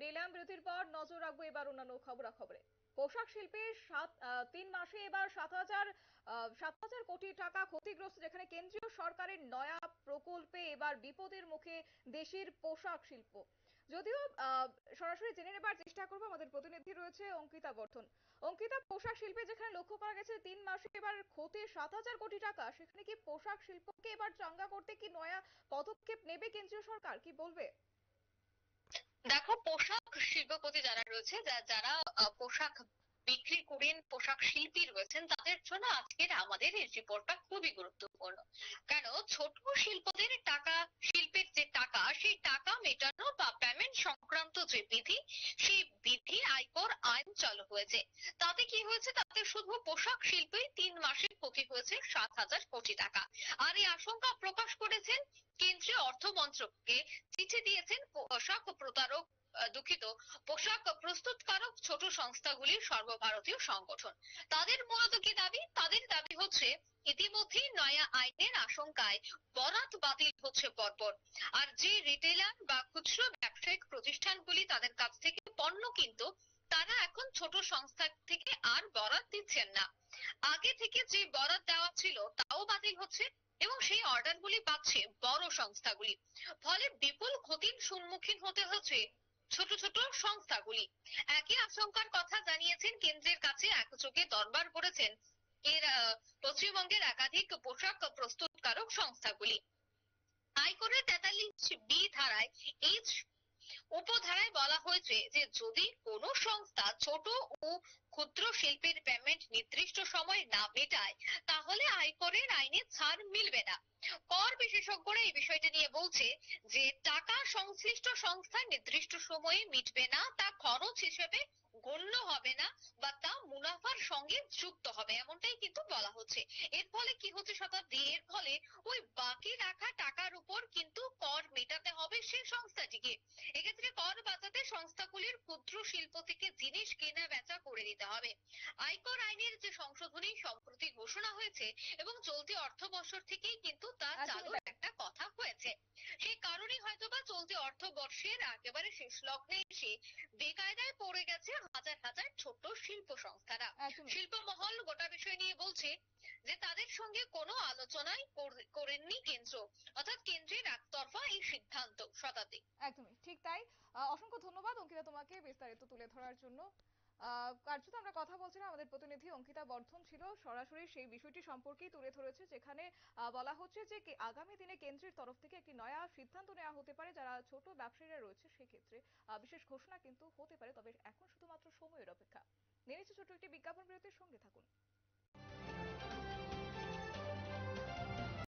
ফিরে এলাম বিরতির পর। নজর রাখবো এবার অন্যান্য খবরাখবরে। পোশাক শিল্পে 3 মাসে এবার 7,000 কোটি টাকা ক্ষতিগ্রস্ত, যেখানে কেন্দ্রীয় সরকারের নয়া প্রকল্পে এবার বিপদের মুখে দেশের পোশাক শিল্প। যদিও সরাসরি জেনে নেবার চেষ্টা করবো, আমাদের প্রতিনিধি রয়েছে অঙ্কিতা বর্ধন। অঙ্কিতা, পোশাক শিল্পে যেখানে লক্ষ্য করা গেছে 3 মাসে এবার ক্ষতি 7,000 কোটি টাকা, সেখানে কি পোশাক শিল্পকে এবার চাঙ্গা করতে কি নয়া পদক্ষেপ নেবে কেন্দ্রীয় সরকার, কি বলবে? দেখো, পোশাক শিল্পপতি যারা রয়েছে, যারা পোশাক বিক্রি করেন, পোশাক শিল্পী রয়েছেন, তাদের জন্য আজকের আমাদের এই রিপোর্টটা খুবই গুরুত্বপূর্ণ। কেন? ছোট শিল্পদের টাকা, শিল্পের যে টাকা, সেই টাকা মেটানো বা পেমেন্ট সংক্রান্ত যে বিধি, সেই বিধি আয়কর আইন চালু হয়েছে। তাতে কি হয়েছে? তাতে শুধু পোশাক শিল্পেই 3 মাসের ক্ষতি হয়েছে 7,000 কোটি টাকা। আর এই আশঙ্কা প্রকাশ করেছেন কেন্দ্রীয় অর্থ মন্ত্রককে চিঠি দিয়েছেন পোশাক প্রতারক দুঃখিত পোশাক প্রস্তুতকারক ছোট সংস্থাগুলির সর্বভারতীয় সংগঠন। তাদের মূলত কি দাবি? তাদের দাবি হচ্ছে, ইতিমধ্যেই নয়া আইনের আশঙ্কায় বরাত বাতিল হচ্ছে পরপর। আর যে রিটেলার বা খুচরো ব্যবসায়িক প্রতিষ্ঠানগুলি তাদের কাছ থেকে পণ্য কিনত, তারা এখন ছোট সংস্থা থেকে আর বরাত দিচ্ছেন না। আগে থেকে যে বরাত দেওয়া ছিল তাও বাতিল হচ্ছে, এবং সেই অর্ডারগুলি পাচ্ছে বড় সংস্থাগুলি। ফলে বিপুল ক্ষতির সম্মুখীন হতে হচ্ছে ছোট ছোট সংস্থাগুলি। একই আশঙ্কার কথা জানিয়েছেন কেন্দ্রের কাছে, একযোগে দরবার করেছেন এর পশ্চিমবঙ্গের একাধিক পোশাক প্রস্তুতকারক সংস্থাগুলি। আয়করের 43B ধারায় এই উপধারায় বলা হয়েছে যে, যদি কোনো সংস্থা ছোট ও ক্ষুদ্র শিল্পের পেমেন্ট নির্দিষ্ট সময় না মেটায়, তাহলে আয়করের আইনে ছাড় মিলবে না। কর বিশেষজ্ঞরা এই বিষয়টি নিয়ে বলছে যে, টাকা সংশ্লিষ্ট সংস্থা নির্দিষ্ট সময়ে মিটবে না, তা খরচ হিসেবে গণ্য হবে না, বা তা মুনাফার সঙ্গে যুক্ত হবে, এমনটাই কিন্তু বলা হচ্ছে। এর ফলে কি হচ্ছে শতাব্দী? এর ফলে ওই বাকি রাখা টাকার উপর কিন্তু কর মেটাতে হবে সেই সংস্থাটিকে। এক্ষেত্রে কর বাঁচাতে সংস্থাগুলির ক্ষুদ্র শিল্প থেকে জিনিস কেনা বেচা করে দিতে হবে। আয়কর আইনের যে সংশোধনী সম্প্রতি ঘোষণা হয়েছে, এবং চলতি অর্থ বছর থেকেই কিন্তু তা চালুর একটা কথা হয়েছে। সেই কারণেই হয়তোবা চলতি অর্থ বর্ষের একেবারে শেষ লগ্নে এসে বেকায়দায় পড়ে গেছে হাজার হাজার ছোট শিল্প সংস্থারা। শিল্প মহল গোটা বিষয় নিয়ে বলছে যে, তাদের সঙ্গে কোনো আলোচনাই করেননি কেন্দ্র, অর্থাৎ কেন্দ্রের একতরফা এই সিদ্ধান্ত। শতাব্দী। একদমই ঠিক তাই। অসংখ্য ধন্যবাদ অঙ্কিতা তোমাকে বিস্তারিত তুলে ধরার জন্য। কার্যত আমরা কথা বলছিলাম, আমাদের প্রতিনিধি অঙ্কিতা বর্ধন ছিল, সরাসরি সেই বিষয়টি সম্পর্কেই তুলে ধরেছে, যেখানে বলা হচ্ছে যে আগামী দিনে কেন্দ্রের তরফ থেকে একটি নয়া সিদ্ধান্ত নেওয়া হতে পারে, যারা ছোট ব্যবসায়ীরা রয়েছে সেক্ষেত্রে বিশেষ ঘোষণা কিন্তু হতে পারে। তবে এখন শুধুমাত্র সময়ের অপেক্ষা। নিয়ে নিচ্ছে ছোট একটি বিজ্ঞাপন বিরতির, সঙ্গে থাকুন।